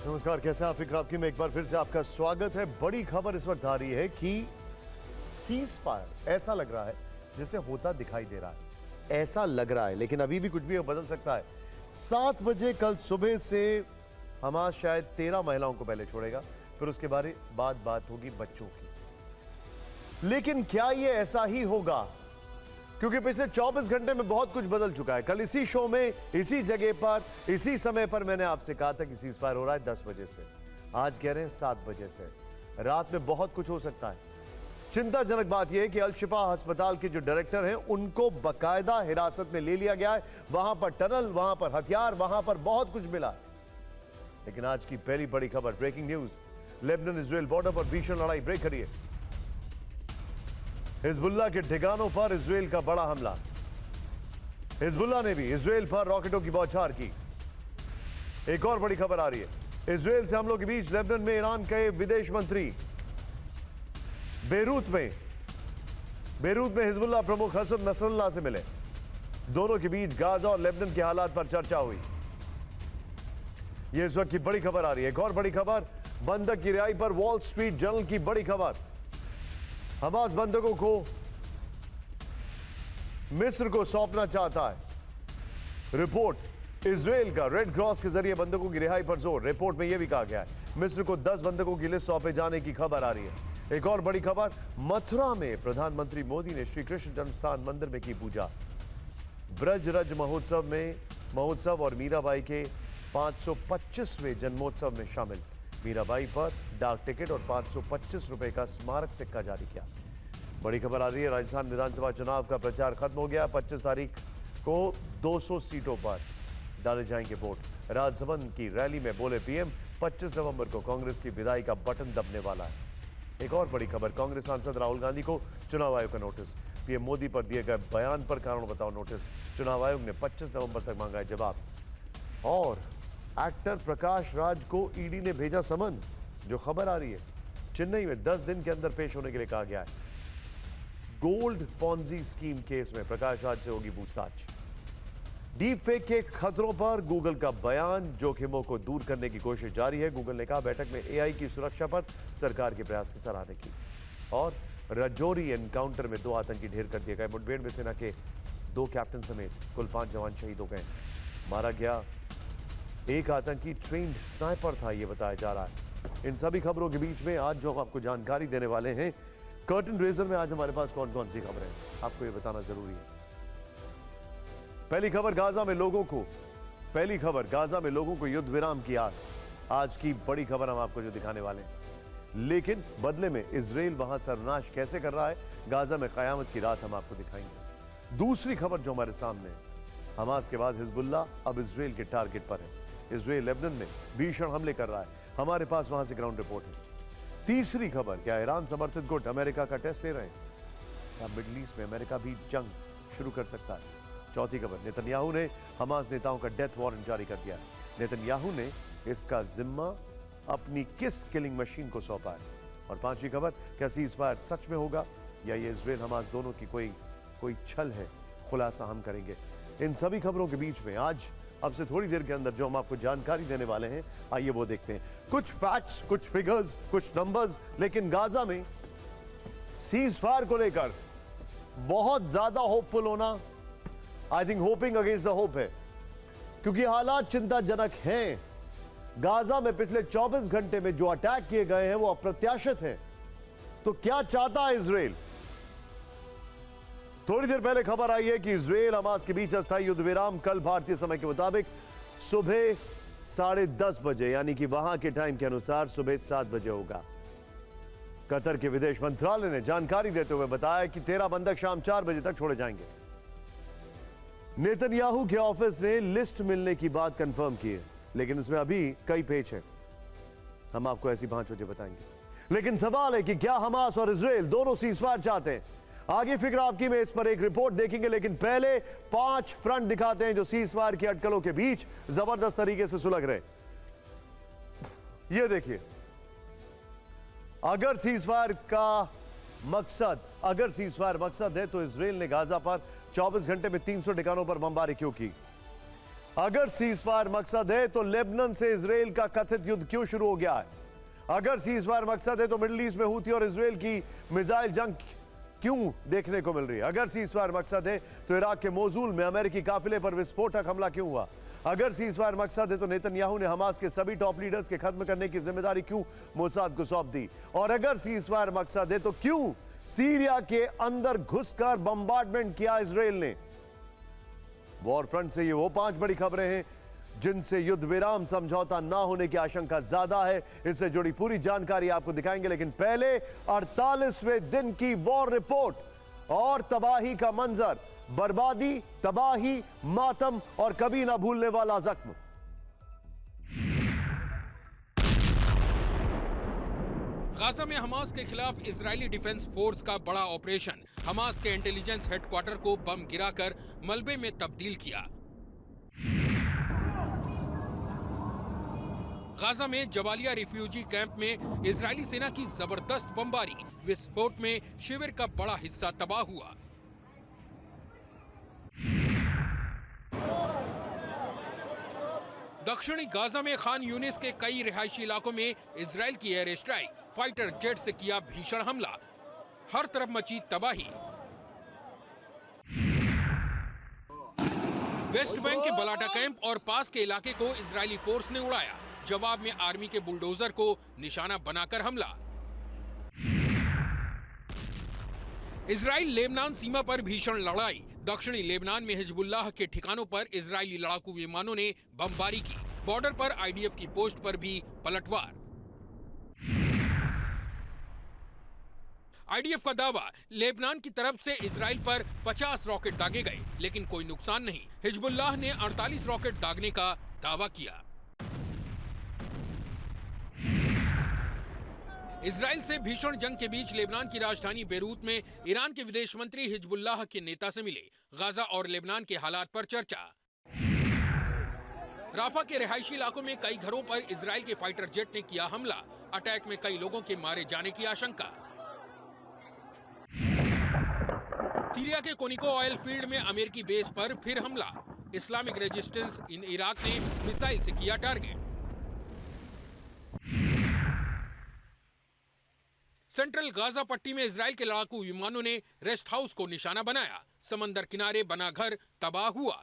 नमस्कार, कैसे हैं आप? फिक्र आपकी में एक बार फिर से आपका स्वागत है। बड़ी खबर इस वक्त आ रही है कि सीज फायर ऐसा लग रहा है जैसे होता दिखाई दे रहा है, ऐसा लग रहा है, लेकिन अभी भी कुछ भी बदल सकता है। 7 बजे कल सुबह से हमास शायद 13 महिलाओं को पहले छोड़ेगा, फिर उसके बाद बात होगी बच्चों की। लेकिन क्या यह ऐसा ही होगा? क्योंकि पिछले 24 घंटे में बहुत कुछ बदल चुका है। कल इसी शो में, इसी जगह पर, इसी समय पर मैंने आपसे कहा था कि सीज फायर हो रहा है 10 बजे से। आज कह रहे हैं 7 बजे से। रात में बहुत कुछ हो सकता है। चिंताजनक बात यह है कि अल शिफा अस्पताल के जो डायरेक्टर हैं उनको बकायदा हिरासत में ले लिया गया है। वहां पर टनल, वहां पर हथियार, वहां पर बहुत कुछ मिला। लेकिन आज की पहली बड़ी खबर, breaking news, Lebanon Israel border पर भीषण लड़ाई ब्रेक करी है। हिजबुल्लाह के ठिकानों पर इजराइल का बड़ा हमला। हिजबुल्लाह ने भी इजराइल पर रॉकेटों की बौछार की। एक और बड़ी खबर आ रही है, इजराइल से हमलों के बीच लेबनान में ईरान के विदेश मंत्री। बेरूत में हिजबुल्लाह प्रमुख हसन नसरुल्लाह से मिले। दोनों के बीच गाजा और लेबनान के हालात पर चर्चा हुई। यह इस वक्त की बड़ी खबर आ रही है। एक और बड़ी खबर, बंधक की रिहाई पर वॉल स्ट्रीट जर्नल की बड़ी खबर। हमास बंधकों को मिस्र को सौंपना चाहता है। रिपोर्ट, इजराइल का रेड क्रॉस के जरिए बंधकों की रिहाई पर जोर। रिपोर्ट में यह भी कहा गया है मिस्र को 10 बंधकों की लिस्ट सौंपे जाने की खबर आ रही है। एक और बड़ी खबर, मथुरा में प्रधानमंत्री मोदी ने श्री कृष्ण जन्मस्थान मंदिर में की पूजा। ब्रज रज महोत्सव और मीराबाई के 525वें जन्मोत्सव में शामिल। मीराबाई पर डाक टिकट और 525 रुपए का स्मारक सिक्का जारी किया। बड़ी खबर आ रही है, राजस्थान विधानसभा चुनाव का प्रचार खत्म हो गया। 25 तारीख को 200 सीटों पर डाले जाएंगे वोट। राजसमंद की रैली में बोले पीएम, 25 नवंबर को कांग्रेस की विदाई का बटन दबने वाला है। एक और बड़ी खबर, कांग्रेस सांसद राहुल गांधी को चुनाव आयोग का नोटिस। पीएम मोदी पर दिए गए बयान पर कारण बताओ नोटिस। चुनाव आयोग ने 25 नवंबर तक मांगा है जवाब। और एक्टर प्रकाश राज को ईडी ने भेजा समन। जो खबर आ रही है, चेन्नई में 10 दिन के अंदर पेश होने के लिए कहा गया है। गोल्ड पॉन्जी स्कीम केस में प्रकाश राज से होगी पूछताछ। डीप फेक के खतरों पर गूगल का बयान। जोखिमों को दूर करने की कोशिश जारी है। गूगल ने कहा बैठक में एआई की सुरक्षा पर सरकार के प्रयास की सराहना की। और राजौरी एनकाउंटर में 2 आतंकी ढेर कर दिए गए। मुठभेड़ में सेना के 2 कैप्टन समेत कुल 5 जवान शहीद हो गए। मारा गया एक आतंकी ट्रेंड स्नाइपर था, यह बताया जा रहा है। इन सभी खबरों के बीच में आज जो हम आपको जानकारी देने वाले हैं, कर्टन रेजर में आज हमारे पास कौन कौन सी खबरें हैं, आपको यह बताना जरूरी है। पहली खबर, गाजा में लोगों को युद्ध विराम की आस। आज की बड़ी खबर हम आपको जो दिखाने वाले हैं। लेकिन बदले में इजराइल वहां सर्वनाश कैसे कर रहा है, गाजा में कयामत की रात हम आपको दिखाएंगे। दूसरी खबर जो हमारे सामने, हमास के बाद हिजबुल्लाह अब इजराइल के टारगेट पर है। इजराइल लेबनान में भीषण हमले कर रहा है। हमारे पास वहां से ग्राउंड रिपोर्ट है। तीसरी खबर, क्या ईरान समर्थित गुट अमेरिका का टेस्ट ले रहे हैं? क्या मिडिल ईस्ट में अमेरिका भी जंग शुरू कर सकता है? चौथी खबर, नेतन्याहू ने हमास नेताओं का डेथ वारंट जारी कर दिया। नेतन्याहू ने इसका जिम्मा अपनी किस किलिंग मशीन को सौंपा है? और पांचवी खबर, क्या सीज फायर सच में होगा या ये इजराइल हमास दोनों की कोई छल है? खुलासा हम करेंगे। इन सभी खबरों के बीच में आज अब से थोड़ी देर के अंदर जो हम आपको जानकारी देने वाले हैं, आइए वो देखते हैं। कुछ फैक्ट्स, कुछ फिगर्स, कुछ नंबर्स। लेकिन गाजा में सीज फायर को लेकर बहुत ज्यादा होपफुल होना, I think hopping against the hope है, क्योंकि हालात चिंताजनक हैं। गाजा में पिछले 24 घंटे में जो अटैक किए गए हैं वो अप्रत्याशित हैं। तो क्या चाहता है इजराइल? थोड़ी देर पहले खबर आई है कि इजराइल हमास के बीच अस्थायी युद्ध विराम कल भारतीय समय के मुताबिक सुबह 10:30 बजे, यानी कि वहां के टाइम के अनुसार सुबह 7 बजे होगा। कतर के विदेश मंत्रालय ने जानकारी देते हुए बताया कि 13 बंधक शाम 4 बजे तक छोड़े जाएंगे। नेतन्याहू के ऑफिस ने लिस्ट मिलने की बात कंफर्म की है, लेकिन इसमें अभी कई पेच हैं। हम आपको ऐसी 5 बजे बताएंगे। लेकिन सवाल है कि क्या हमास और इजराइल दोनों सीज फायर चाहते हैं? आगे फिक्र आपकी में इस पर एक रिपोर्ट देखेंगे, लेकिन पहले 5 फ्रंट दिखाते हैं जो सीज फायर की अटकलों के बीच जबरदस्त तरीके से सुलग रहे। यह देखिए, अगर सीज फायर मकसद है तो इजराइल ने गाजा पर 24 घंटे में 300 ठिकानों पर बमबारी क्यों की? अगर सीजफायर मकसद है तो लेबनान से इजराइल का कथित युद्ध क्यों शुरू हो गया है? अगर सीजफायर मकसद है तो मिडिल ईस्ट में हूथी और इजराइल की मिसाइल जंग क्यों देखने को मिल रही है? अगर सीजफायर मकसद है तो इराक के मोसूल में अमेरिकी काफिले पर विस्फोटक हमला क्यों हुआ? अगर सीजफायर मकसद है तो नेतन्याहू ने हमास के सभी टॉप लीडर्स के खत्म करने की जिम्मेदारी क्यों मोसाद को सौंप दी? और अगर सीजफायर मकसद है तो क्यों सीरिया के अंदर घुसकर बम्बार्डमेंट किया इजराइल ने? वॉर फ्रंट से ये वो 5 बड़ी खबरें हैं जिनसे युद्ध विराम समझौता ना होने की आशंका ज्यादा है। इससे जुड़ी पूरी जानकारी आपको दिखाएंगे, लेकिन पहले 48वें दिन की वॉर रिपोर्ट और तबाही का मंजर, बर्बादी, तबाही, मातम और कभी ना भूलने वाला जख्म। गाजा में हमास के खिलाफ इजरायली डिफेंस फोर्स का बड़ा ऑपरेशन। हमास के इंटेलिजेंस हेडक्वार्टर को बम गिराकर मलबे में तब्दील किया। गाजा में जबालिया रिफ्यूजी कैंप में इजरायली सेना की जबरदस्त बमबारी। विस्फोट में शिविर का बड़ा हिस्सा तबाह हुआ। दक्षिणी गाजा में खान यूनिस के कई रिहायशी इलाकों में इजराइल की एयर स्ट्राइक, फाइटर जेट से किया भीषण हमला। हर तरफ मची तबाही। वेस्ट बैंक के बलाटा कैंप और पास के इलाके को इजरायली फोर्स ने उड़ाया। जवाब में आर्मी के बुलडोजर को निशाना बनाकर हमला। इजराइल लेबनान सीमा पर भीषण लड़ाई। दक्षिणी लेबनान में हिजबुल्लाह के ठिकानों पर इजरायली लड़ाकू विमानों ने बमबारी की। बॉर्डर पर आईडीएफ की पोस्ट पर भी पलटवार। आईडीएफ का दावा, लेबनान की तरफ से इजराइल पर 50 रॉकेट दागे गए, लेकिन कोई नुकसान नहीं। हिजबुल्लाह ने 48 रॉकेट दागने का दावा किया। इजराइल से भीषण जंग के बीच लेबनान की राजधानी बेरूत में ईरान के विदेश मंत्री हिजबुल्लाह के नेता से मिले। गाजा और लेबनान के हालात पर चर्चा। राफा के रिहायशी इलाकों में कई घरों पर इजराइल के फाइटर जेट ने किया हमला। अटैक में कई लोगों के मारे जाने की आशंका। सीरिया के कोनिको ऑयल फील्ड में अमेरिकी बेस पर फिर हमला। इस्लामिक रेजिस्टेंस इन इराक ने मिसाइल से किया टारगेट। सेंट्रल गाजा पट्टी में इजराइल के लड़ाकू विमानों ने रेस्ट हाउस को निशाना बनाया। समंदर किनारे बना घर तबाह हुआ।